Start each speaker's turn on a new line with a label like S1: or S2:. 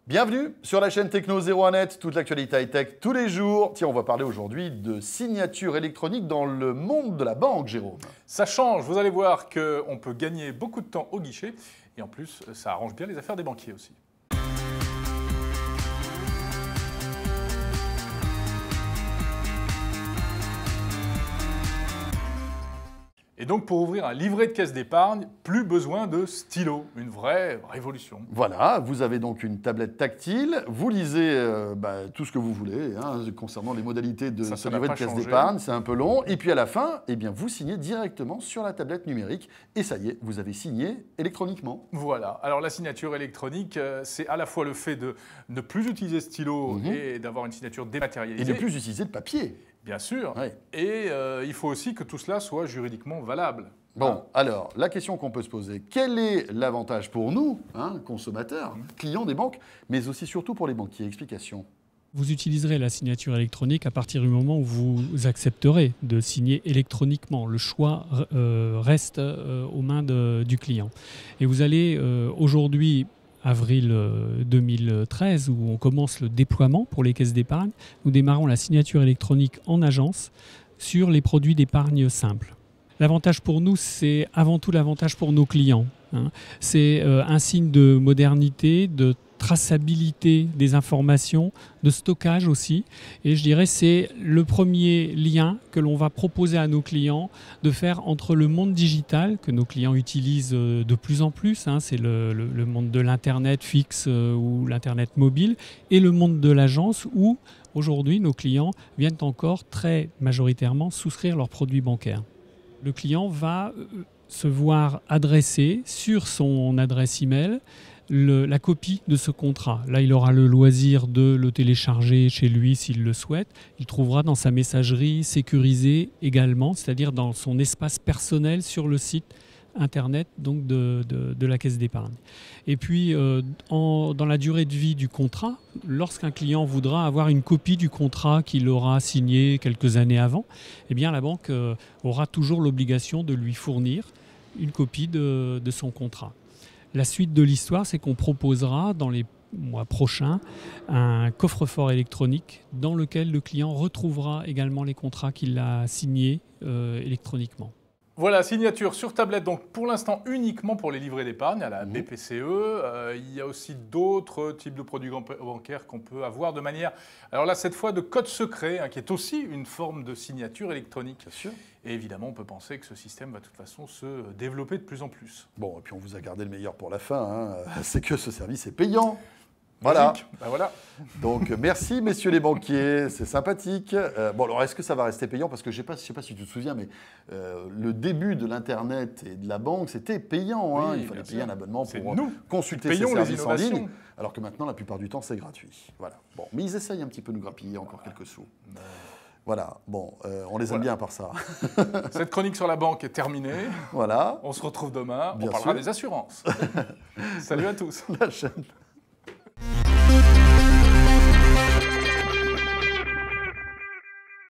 S1: Bienvenue sur la chaîne Techno 01net, toute l'actualité high-tech tous les jours. Tiens, on va parler aujourd'hui de signature électronique dans le monde de la banque, Jérôme.
S2: Ça change, vous allez voir qu'on peut gagner beaucoup de temps au guichet et en plus, ça arrange bien les affaires des banquiers aussi. Et donc, pour ouvrir un livret de caisse d'épargne, plus besoin de stylo. Une vraie révolution.
S1: Voilà, vous avez donc une tablette tactile. Vous lisez tout ce que vous voulez concernant les modalités de ce livret de caisse d'épargne. C'est un peu long. Et puis à la fin, vous signez directement sur la tablette numérique. Et ça y est, vous avez signé électroniquement.
S2: Voilà. Alors la signature électronique, c'est à la fois le fait de ne plus utiliser stylo et d'avoir une signature dématérialisée.
S1: Et ne plus utiliser de papier.
S2: Bien sûr. Oui. Et il faut aussi que tout cela soit juridiquement valable.
S1: Bon, alors, la question qu'on peut se poser, quel est l'avantage pour nous, consommateurs, clients des banques, mais aussi surtout pour les banquiers? Explication.
S3: Vous utiliserez la signature électronique à partir du moment où vous accepterez de signer électroniquement. Le choix reste aux mains du client. Et vous allez aujourd'hui, avril 2013, où on commence le déploiement pour les caisses d'épargne, nous démarrons la signature électronique en agence sur les produits d'épargne simple. L'avantage pour nous, c'est avant tout l'avantage pour nos clients. C'est un signe de modernité, de traçabilité des informations, de stockage aussi. Et je dirais c'est le premier lien que l'on va proposer à nos clients de faire entre le monde digital, que nos clients utilisent de plus en plus, c'est le monde de l'Internet fixe ou l'Internet mobile, et le monde de l'agence où aujourd'hui nos clients viennent encore très majoritairement souscrire leurs produits bancaires. Le client va se voir adresser sur son adresse email la copie de ce contrat. Là, il aura le loisir de le télécharger chez lui s'il le souhaite. Il trouvera dans sa messagerie sécurisée également, c'est-à-dire dans son espace personnel sur le site Internet donc de la caisse d'épargne. Et puis, dans la durée de vie du contrat, lorsqu'un client voudra avoir une copie du contrat qu'il aura signé quelques années avant, eh bien, la banque aura toujours l'obligation de lui fournir une copie de son contrat. La suite de l'histoire, c'est qu'on proposera dans les mois prochains un coffre-fort électronique dans lequel le client retrouvera également les contrats qu'il a signés électroniquement.
S2: Voilà, signature sur tablette, donc pour l'instant uniquement pour les livrets d'épargne à la BPCE. Il y a aussi d'autres types de produits bancaires qu'on peut avoir de manière, alors là cette fois de code secret, qui est aussi une forme de signature électronique.
S1: Bien sûr.
S2: Et évidemment, on peut penser que ce système va de toute façon se développer de plus en plus.
S1: Bon, et puis on vous a gardé le meilleur pour la fin, c'est que ce service est payant. Voilà.
S2: Voilà.
S1: Donc, merci, messieurs les banquiers, c'est sympathique. Bon, alors, est-ce que ça va rester payant? Parce que je ne sais pas si tu te souviens, mais le début de l'Internet et de la banque, c'était payant.
S2: Oui,
S1: il fallait payer un abonnement pour consulter ces
S2: Payons
S1: services en ligne. Alors que maintenant, la plupart du temps, c'est gratuit. Voilà. Bon, mais ils essayent un petit peu de nous grappiller encore quelques sous. Voilà, bon, on les aime bien par ça.
S2: Cette chronique sur la banque est terminée.
S1: Voilà.
S2: On se retrouve demain,
S1: Bien
S2: on parlera
S1: sûr.
S2: des assurances. Salut à tous.
S1: La chaîne.